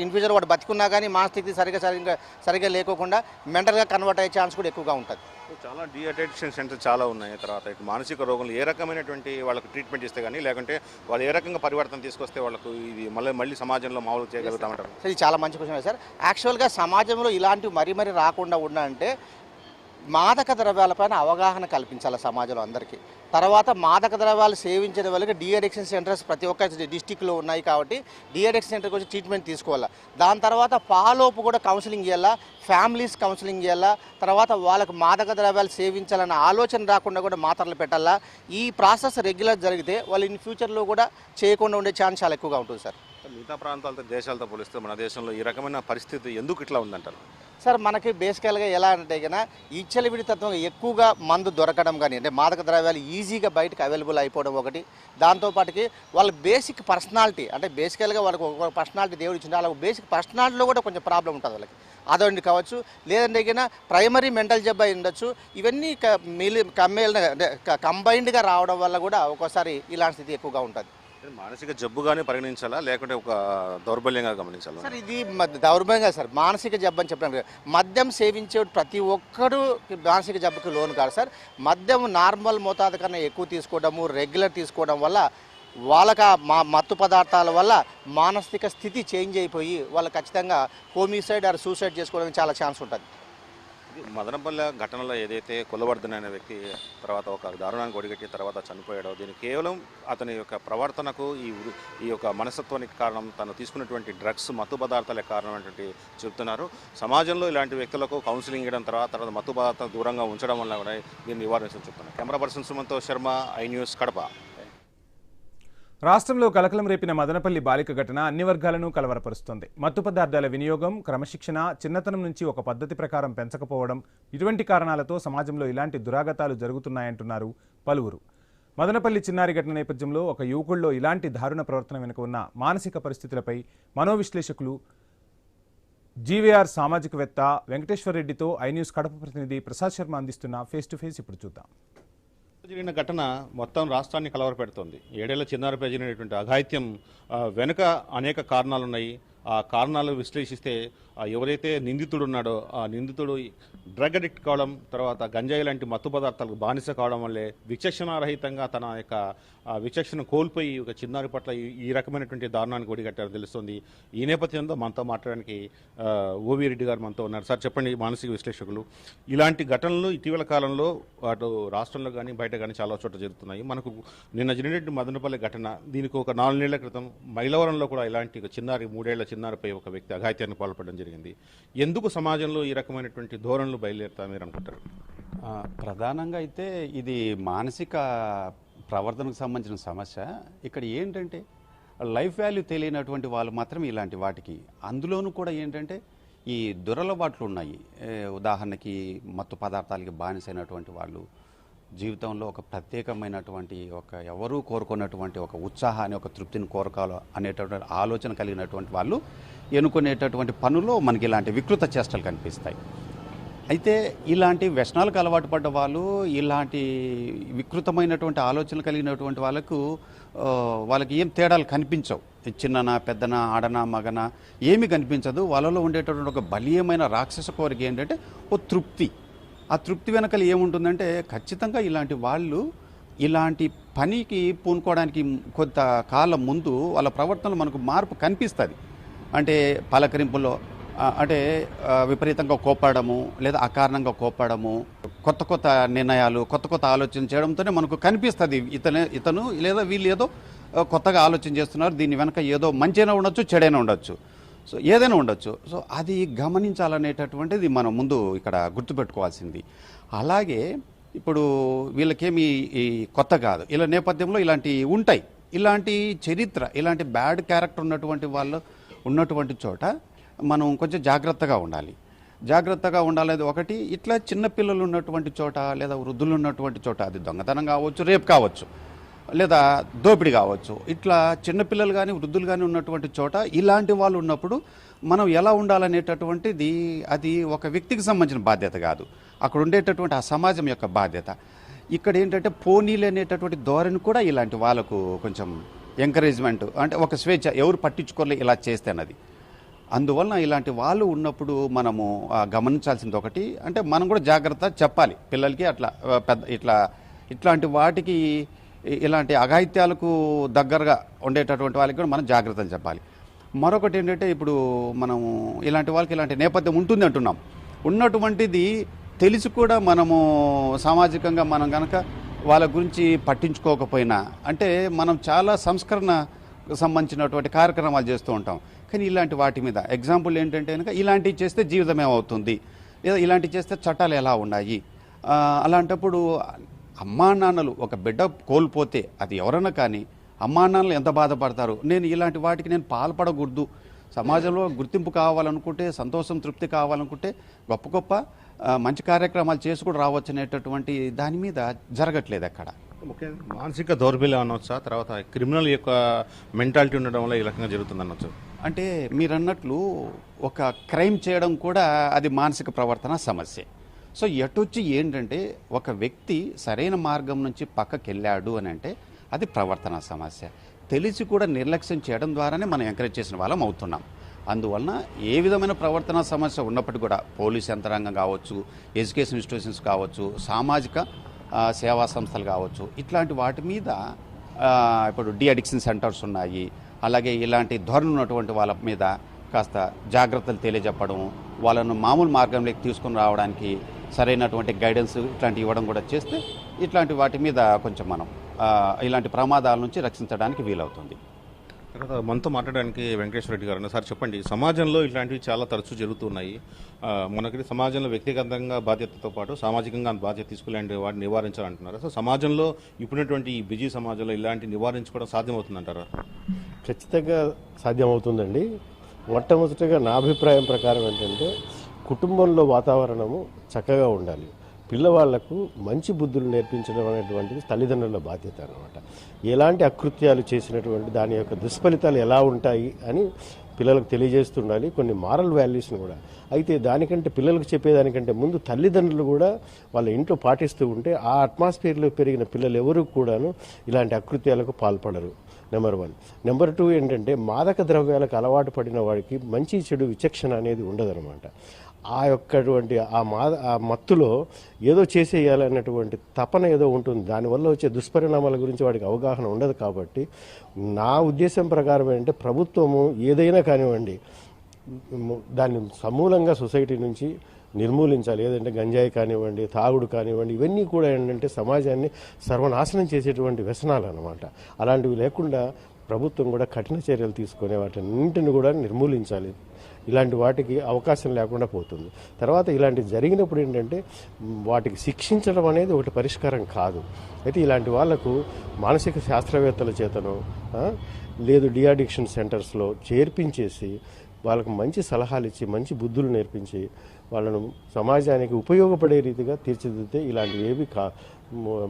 in future వాడు బతుకున్నా కానీ మానసిక స్థితి సరిగా లేకోకుండా మెంటల్గా కన్వర్ట్ అయ్యే ఛాన్స్ కూడా ఎక్కువగా ఉంటుంది. చాలా డీఅడిక్షన్ సెంటర్స్ చాలా ఉన్నాయి. తర్వాత ఇటు మానసిక రోగులు ఏ రకమైనటువంటి వాళ్ళకు ట్రీట్మెంట్ ఇస్తే కానీ, లేకుంటే వాళ్ళు ఏ రకంగా పరివర్తన తీసుకొస్తే వాళ్ళకు ఇది మళ్ళీ సమాజంలో మామూలు చేయగలుగుతామంటారు? సార్, ఇది చాలా మంచి క్వశ్చన్ సార్. యాక్చువల్గా సమాజంలో ఇలాంటివి మరీ రాకుండా ఉండాలంటే మాదక ద్రవ్యాలపైన అవగాహన కల్పించాలి సమాజంలో అందరికీ. తర్వాత మాదక ద్రవ్యాలు సేవించిన వాళ్ళకి డీఅడిక్షన్ సెంటర్స్ ప్రతి ఒక్క డిస్టిక్లో ఉన్నాయి కాబట్టి డీఅడిక్షన్ సెంటర్కి వచ్చి ట్రీట్మెంట్ తీసుకోవాలా. దాని తర్వాత ఫాలోఅప్ కూడా కౌన్సిలింగ్ చేయాలా, ఫ్యామిలీస్ కౌన్సిలింగ్ చేయాలా. తర్వాత వాళ్ళకు మాదక ద్రవ్యాలు సేవించాలన్న ఆలోచన రాకుండా కూడా మాత్రలు పెట్టాలా. ఈ ప్రాసెస్ రెగ్యులర్ జరిగితే వాళ్ళు ఇన్ ఫ్యూచర్లో కూడా చేయకుండా ఉండే ఛాన్స్ చాలా ఎక్కువగా ఉంటుంది సార్. మిగతా ప్రాంతాలతో, దేశాలతో పోలిస్తే మన దేశంలో ఈ రకమైన పరిస్థితి ఎందుకు ఇట్లా ఉందంటారు? సార్, మనకి బేసికల్గా ఎలా అంటే కన్నా విచ్చలవిడి తత్వం ఎక్కువగా మందు దొరకడం కానీ, అంటే మాదక ద్రవ్యాలు ఈజీగా బయటకు అవైలబుల్ అయిపోవడం ఒకటి. దాంతోపాటుకి వాళ్ళ బేసిక్ పర్సనాలిటీ, అంటే బేసికల్గా వాళ్ళకి ఒక పర్సనాలిటీ దేవుడు ఇచ్చింది, వాళ్ళకి బేసిక్ పర్సనాలిటీలో కూడా కొంచెం ప్రాబ్లం ఉంటుంది వాళ్ళకి. అదొకటి కావచ్చు, లేదంటే కన్నా ప్రైమరీ మెంటల్ జబ్బు అయి ఉండొచ్చు. ఇవన్నీ కంబైన్డ్గా రావడం వల్ల కూడా ఒక్కోసారి ఇలాంటి స్థితి ఎక్కువగా ఉంటుంది. మానసిక జబ్బుగానే పరిగణించాలా, లేకుంటే ఒక దౌర్బల్యంగా గమనించాలా? సార్, ఇది దౌర్బల్యంగా సార్. మానసిక జబ్బు అని చెప్పడానికి మద్యం సేవించే ప్రతి ఒక్కరు మానసిక జబ్బుకి లోను కాదు సార్. మద్యం నార్మల్ మోతాదు కన్నా ఎక్కువ తీసుకోవడము, రెగ్యులర్ తీసుకోవడం వల్ల వాళ్ళకి మత్తు పదార్థాల వల్ల మానసిక స్థితి చేంజ్ అయిపోయి వాళ్ళు ఖచ్చితంగా హోమిసైడ్ ఆర్ సూసైడ్ చేసుకోవడానికి చాలా ఛాన్స్ ఉంటుంది. మదనపల్లె ఘటనలో ఏదైతే కొలవర్ధన్ అనే వ్యక్తి తర్వాత ఒక దారుణానికి ఒడిగట్టి తర్వాత చనిపోయాడో, దీని కేవలం అతని యొక్క ప్రవర్తనకు ఈ యొక్క మనస్తత్వానికి కారణం తను తీసుకున్నటువంటి డ్రగ్స్, మత్తు పదార్థాలే కారణం అనేటువంటి చెప్తున్నారు. సమాజంలో ఇలాంటి వ్యక్తులకు కౌన్సిలింగ్ ఇవ్వడం, తర్వాత మత్తు పదార్థాలు దూరంగా ఉంచడం వల్ల కూడా దీన్ని నివారించని చెప్తున్నారు. Camera person Sumantho Sharma, I news, Kadapa. రాష్ట్రంలో కలకలం రేపిన మదనపల్లి బాలిక ఘటన అన్ని వర్గాలను కలవరపరుస్తోంది. మత్తు పదార్థాల వినియోగం, క్రమశిక్షణ, చిన్నతనం నుంచి ఒక పద్ధతి ప్రకారం పెంచకపోవడం, ఇటువంటి కారణాలతో సమాజంలో ఇలాంటి దురాగతాలు జరుగుతున్నాయంటున్నారు పలువురు. మదనపల్లి చిన్నారి ఘటన నేపథ్యంలో ఒక యువకుల్లో ఇలాంటి దారుణ ప్రవర్తన వెనుక ఉన్న మానసిక పరిస్థితులపై మనోవిశ్లేషకులు జీవీఆర్ సామాజికవేత్త వెంకటేశ్వర రెడ్డితో ఐ న్యూస్ కడప ప్రతినిధి ప్రసాద్ శర్మ అందిస్తున్న ఫేస్ టు ఫేస్ ఇప్పుడు చూద్దాం. జరిగిన ఘటన మొత్తం రాష్ట్రాన్ని కలవరపెడుతోంది. 7 ఏళ్ల చిన్నారిపై జరిగినటువంటి అఘాయిత్యం వెనుక అనేక కారణాలున్నాయి. ఆ కారణాలు విశ్లేషిస్తే ఎవరైతే నిందితుడు ఉన్నాడో ఆ నిందితుడు డ్రగ్ అడిక్ట్ కావడం, తర్వాత గంజాయి లాంటి మత్తు పదార్థాలకు బానిస కావడం వల్లే విచక్షణారహితంగా తన యొక్క విచక్షణ కోల్పోయి ఒక చిన్నారి పట్ల ఈ రకమైనటువంటి దారుణానికి ఒడిగట్టారని తెలుస్తుంది. ఈ నేపథ్యంలో మనతో మాట్లాడడానికి ఓవి రెడ్డి గారు మనతో ఉన్నారు. సార్, చెప్పండి, మానసిక విశ్లేషకులు, ఇలాంటి ఘటనలు ఇటీవల కాలంలో అటు రాష్ట్రంలో కానీ బయట కానీ చాలా చోట్ల జరుగుతున్నాయి. మనకు నిన్న జరిగినటువంటి మదనపల్లి ఘటన, దీనికి ఒక 4 నెలల క్రితం మైలవరంలో కూడా ఇలాంటి ఒక చిన్నారి 3 ఏళ్ల చిన్నారిపై ఒక వ్యక్తి అఘాయిత్యానికి పాల్పడడం జరిగింది. ఎందుకు సమాజంలో ఈ రకమైనటువంటి ధోరణులు బయలుదేరుతా మీరు అనుకుంటారు? ప్రధానంగా అయితే ఇది మానసిక ప్రవర్తనకు సంబంధించిన సమస్య. ఇక్కడ ఏంటంటే లైఫ్ వాల్యూ తెలియనటువంటి వాళ్ళు మాత్రం ఇలాంటి వాటికి, అందులోనూ కూడా ఏంటంటే ఈ దురలవాట్లు ఉన్నాయి. ఉదాహరణకి మత్తు పదార్థాలకి బానిసైనటువంటి వాళ్ళు, జీవితంలో ఒక ప్రత్యేకమైనటువంటి ఒక ఎవరూ కోరుకున్నటువంటి ఒక ఉత్సాహాన్ని, ఒక తృప్తిని కోరకాలో అనేటటువంటి ఆలోచన కలిగినటువంటి వాళ్ళు ఎన్నుకునేటటువంటి పనుల్లో మనకి ఇలాంటి వికృత చేష్టలు కనిపిస్తాయి. అయితే ఇలాంటి వ్యసనాలకు అలవాటు పడ్డ వాళ్ళు, ఇలాంటి వికృతమైనటువంటి ఆలోచనలు కలిగినటువంటి వాళ్ళకి ఏం తేడాలు కనిపించవు. చిన్ననా, పెద్దనా, ఆడనా, మగనా ఏమీ కనిపించదు. వాళ్ళలో ఉండేటటువంటి ఒక బలీయమైన రాక్షస కోరిక ఏంటంటే ఓ తృప్తి. ఆ తృప్తి వెనకాల ఏముంటుందంటే ఖచ్చితంగా ఇలాంటి వాళ్ళు ఇలాంటి పనికి పూనుకోవడానికి కొంత కాలం ముందు వాళ్ళ ప్రవర్తనలో మనకు మార్పు కనిపిస్తుంది. అంటే పలకరింపులో అంటే విపరీతంగా కోప్పడము, లేదా అకారణంగా కోప్పడము, కొత్త కొత్త నిర్ణయాలు, కొత్త కొత్త ఆలోచన చేయడంతోనే మనకు కనిపిస్తుంది ఇతను లేదా వీళ్ళు ఏదో కొత్తగా ఆలోచన చేస్తున్నారు, దీని వెనక ఏదో మంచైనా ఉండొచ్చు, చెడైనా ఉండొచ్చు, సో ఏదైనా ఉండొచ్చు. సో అది గమనించాలనేటటువంటిది మనం ముందు ఇక్కడ గుర్తుపెట్టుకోవాల్సింది. అలాగే ఇప్పుడు వీళ్ళకేమి కొత్త కాదు, ఇలా నేపథ్యంలో ఇలాంటివి ఉంటాయి. ఇలాంటి చరిత్ర, ఇలాంటి బ్యాడ్ క్యారెక్టర్ ఉన్నటువంటి వాళ్ళు ఉన్నటువంటి చోట మనం కొంచెం జాగ్రత్తగా ఉండాలి. జాగ్రత్తగా ఉండాలి. ఒకటి, ఇట్లా చిన్నపిల్లలు ఉన్నటువంటి చోట లేదా వృద్ధులు ఉన్నటువంటి చోట, అది దొంగతనం కావచ్చు, రేపు కావచ్చు, లేదా దోపిడీ కావచ్చు, ఇట్లా చిన్నపిల్లలు కానీ వృద్ధులు కానీ ఉన్నటువంటి చోట ఇలాంటి వాళ్ళు ఉన్నప్పుడు మనం ఎలా ఉండాలనేటటువంటిది అది ఒక వ్యక్తికి సంబంధించిన బాధ్యత కాదు, అక్కడ ఉండేటటువంటి ఆ సమాజం యొక్క బాధ్యత. ఇక్కడ ఏంటంటే పోనీలు అనేటటువంటి ధోరణి కూడా ఇలాంటి వాళ్ళకు కొంచెం ఎంకరేజ్మెంట్, అంటే ఒక స్వేచ్ఛ, ఎవరు పట్టించుకోలే ఇలా చేస్తేనది. అందువలన ఇలాంటి వాళ్ళు ఉన్నప్పుడు మనము గమనించాల్సింది ఒకటి, అంటే మనం కూడా జాగ్రత్త చెప్పాలి పిల్లలకి. అట్లా ఇట్లాంటి వాటికి, ఇలాంటి అఘాయిత్యాలకు దగ్గరగా ఉండేటటువంటి వాళ్ళకి కూడా మనం జాగ్రత్తలు చెప్పాలి. మరొకటి ఏంటంటే, ఇప్పుడు మనము ఇలాంటి వాళ్ళకి ఇలాంటి నేపథ్యం ఉంటుంది అంటున్నాం, ఉన్నటువంటిది తెలిసి కూడా మనము సామాజికంగా మనం కనుక వాళ్ళ గురించి పట్టించుకోకపోయినా, అంటే మనం చాలా సంస్కరణ సంబంధించినటువంటి కార్యక్రమాలు చేస్తూ ఉంటాం. కానీ ఇలాంటి వాటి మీద ఎగ్జాంపుల్ ఏంటంటే కనుక ఇలాంటివి చేస్తే జీవితం ఏమవుతుంది, లేదా ఇలాంటివి చేస్తే చట్టాలు ఎలా ఉన్నాయి, అలాంటప్పుడు అమ్మా నాన్నలు ఒక బిడ్డ కోల్పోతే అది ఎవరైనా కానీ అమ్మా నాన్నలు ఎంత బాధపడతారు. నేను ఇలాంటి వాటికి నేను పాల్పడకూడదు, సమాజంలో గుర్తింపు కావాలనుకుంటే, సంతోషం, తృప్తి కావాలనుకుంటే గొప్ప గొప్ప మంచి కార్యక్రమాలు చేసి కూడా రావచ్చు అనేటటువంటి దాని మీద జరగట్లేదు అక్కడ. ముఖ్యంగా మానసిక దౌర్బల్యం అనొచ్చా, తర్వాత క్రిమినల్ యొక్క మెంటాలిటీ ఉండడం వల్ల ఈ రకంగా జరుగుతుంది అనొచ్చు. అంటే మీరు అన్నట్లు ఒక క్రైమ్ చేయడం కూడా అది మానసిక ప్రవర్తన సమస్య. సో ఎటొచ్చి ఏంటంటే ఒక వ్యక్తి సరైన మార్గం నుంచి పక్కకి వెళ్ళాడు అని అంటే అది ప్రవర్తన సమస్య. తెలిసి కూడా నిర్లక్ష్యం చేయడం ద్వారానే మనం ఎంకరేజ్ చేసిన వాళ్ళం అవుతున్నాం. అందువలన ఏ విధమైన ప్రవర్తన సమస్య ఉన్నప్పటికీ కూడా పోలీస్ యంత్రాంగం కావచ్చు, ఎడ్యుకేషన్ ఇన్స్టిట్యూషన్స్ కావచ్చు, సామాజిక సేవా సంస్థలు కావచ్చు, ఇట్లాంటి వాటి మీద ఇప్పుడు డి అడిక్షన్ సెంటర్స్ ఉన్నాయి. అలాగే ఇలాంటి ధోరణి ఉన్నటువంటి వాళ్ళ మీద కాస్త జాగ్రత్తలు తెలియజెప్పడం, వాళ్ళను మామూలు మార్గంలోకి తీసుకుని రావడానికి సరైనటువంటి గైడెన్స్ ఇట్లాంటివి ఇవ్వడం కూడా చేస్తే ఇట్లాంటి వాటి మీద కొంచెం మనం ఇలాంటి ప్రమాదాల నుంచి రక్షించడానికి వీలవుతుంది. తర్వాత మనతో మాట్లాడడానికి వెంకటేశ్వర రెడ్డి గారు. సార్ చెప్పండి, సమాజంలో ఇట్లాంటివి చాలా తరచూ జరుగుతున్నాయి. మనకి సమాజంలో వ్యక్తిగతంగా బాధ్యతతో పాటు సామాజికంగా బాధ్యత తీసుకునే వాటిని నివారించాలంటున్నారు. సో సమాజంలో ఇప్పుడున్నటువంటి ఈ బిజీ సమాజంలో ఇలాంటి నివారించుకోవడం సాధ్యమవుతుందంటారా? ఖచ్చితంగా సాధ్యమవుతుందండి. మొట్టమొదటిగా నా అభిప్రాయం ప్రకారం ఏంటంటే కుటుంబంలో వాతావరణము చక్కగా ఉండాలి. పిల్లవాళ్లకు మంచి బుద్ధులు నేర్పించడం అనేటువంటిది తల్లిదండ్రుల బాధ్యత అన్నమాట. ఎలాంటి అకృత్యాలు చేసినటువంటి దాని యొక్క దుష్ఫలితాలు ఎలా ఉంటాయి అని పిల్లలకు తెలియజేస్తుండాలి, కొన్ని మారల్ వాల్యూస్ని కూడా. అయితే దానికంటే పిల్లలకు చెప్పేదానికంటే ముందు తల్లిదండ్రులు కూడా వాళ్ళ ఇంట్లో పాటిస్తూ ఉంటే ఆ అట్మాస్ఫియర్లో పెరిగిన పిల్లలు ఎవరు కూడాను ఇలాంటి అకృత్యాలకు పాల్పడరు. నెంబర్ 1. నెంబర్ 2 ఏంటంటే మాదక ద్రవ్యాలకు అలవాటు పడిన వాడికి మంచి చెడు విచక్షణ అనేది ఉండదన్నమాట. ఆ యొక్కటువంటి ఆ మత్తులో ఏదో చేసేయాలన్నటువంటి తపన ఏదో ఉంటుంది. దానివల్ల వచ్చే దుష్పరిణామాల గురించి వాడికి అవగాహన ఉండదు. కాబట్టి నా ఉద్దేశం ప్రకారం ఏంటంటే ప్రభుత్వము ఏదైనా కానివ్వండి దాన్ని సమూలంగా సొసైటీ నుంచి నిర్మూలించాలి. ఏదంటే గంజాయి కానివ్వండి, తాగుడు కానివ్వండి, ఇవన్నీ కూడా ఏంటంటే సమాజాన్ని సర్వనాశనం చేసేటువంటి వ్యసనాలు అన్నమాట. అలాంటివి లేకుండా ప్రభుత్వం కూడా కఠిన చర్యలు తీసుకునే వాటిన్నింటిని కూడా నిర్మూలించాలి. ఇలాంటి వాటికి అవకాశం లేకుండా పోతుంది. తర్వాత ఇలాంటివి జరిగినప్పుడు ఏంటంటే వాటికి శిక్షించడం అనేది ఒకటి పరిష్కారం కాదు. అయితే ఇలాంటి వాళ్లకు మానసిక శాస్త్రవేత్తల చేతను లేదు డి అడిక్షన్ సెంటర్స్లో చేర్పించేసి వాళ్ళకు మంచి సలహాలు ఇచ్చి మంచి బుద్ధులు నేర్పించి వాళ్ళను సమాజానికి ఉపయోగపడే రీతిగా తీర్చిదిద్దితే ఇలాంటివి ఏవి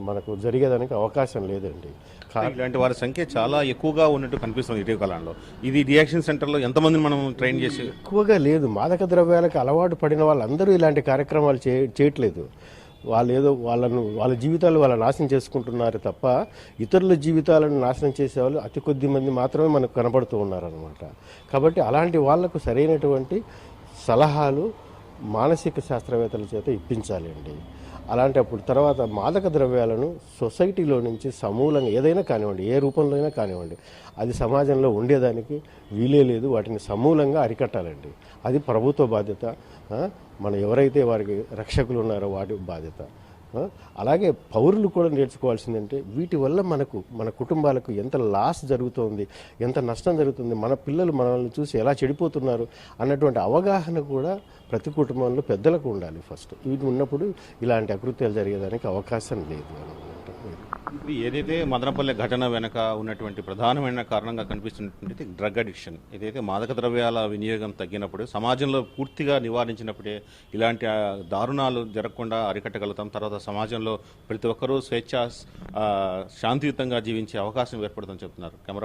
మనకు జరిగేదానికి అవకాశం లేదండి. ఇలాంటి వారి సంఖ్య చాలా ఎక్కువగా ఉన్నట్టు కనిపిస్తుంది ఇటీవల కాలంలో. ఇది డియాక్షన్ సెంటర్లో ఎంతమందిని మనం ట్రైన్ చేసి ఎక్కువగా లేదు. మాదక ద్రవ్యాలకు అలవాటు పడిన వాళ్ళందరూ ఇలాంటి కార్యక్రమాలు చేయట్లేదు. వాళ్ళు ఏదో వాళ్ళ జీవితాలు వాళ్ళు నాశనం చేసుకుంటున్నారు తప్ప ఇతరుల జీవితాలను నాశనం చేసేవాళ్ళు అతి కొద్ది మంది మాత్రమే మనకు కనబడుతూ ఉన్నారనమాట. కాబట్టి అలాంటి వాళ్లకు సరైనటువంటి సలహాలు మానసిక శాస్త్రవేత్తల చేత ఇప్పించాలి అండి. అలాంటప్పుడు తర్వాత మాదక ద్రవ్యాలను సొసైటీలో నుంచి సమూలంగా ఏదైనా కానివ్వండి, ఏ రూపంలో అయినా కానివ్వండి, అది సమాజంలో ఉండేదానికి వీలే లేదు. వాటిని సమూలంగా అరికట్టాలండి. అది ప్రభుత్వ బాధ్యత. మన ఎవరైతే వారికి రక్షకులు ఉన్నారో వాటి బాధ్యత. అలాగే పౌరులు కూడా నేర్చుకోవాల్సిందంటే వీటి వల్ల మన కుటుంబాలకు ఎంత లాస్ జరుగుతోంది, ఎంత నష్టం జరుగుతుంది, మన పిల్లలు మనల్ని చూసి ఎలా చెడిపోతున్నారు అన్నటువంటి అవగాహన కూడా ప్రతి కుటుంబంలో పెద్దలకు ఉండాలి ఫస్ట్. ఇవి ఉన్నప్పుడు ఇలాంటి అకృత్యాలు జరిగేదానికి అవకాశం లేదు అన్నమాట. ఇది ఏదైతే మదనపల్లె ఘటన వెనక ఉన్నటువంటి ప్రధానమైన కారణంగా కనిపిస్తున్నటువంటి డ్రగ్ అడిక్షన్, ఏదైతే మాదక ద్రవ్యాల వినియోగం తగ్గినప్పుడు సమాజంలో పూర్తిగా నివారించినప్పుడే ఇలాంటి దారుణాలు జరగకుండా అరికట్టగలుగుతాం. తర్వాత సమాజంలో ప్రతి ఒక్కరూ శాంతియుతంగా జీవించే అవకాశం ఏర్పడుతుందని చెప్తున్నారు. కెమెరా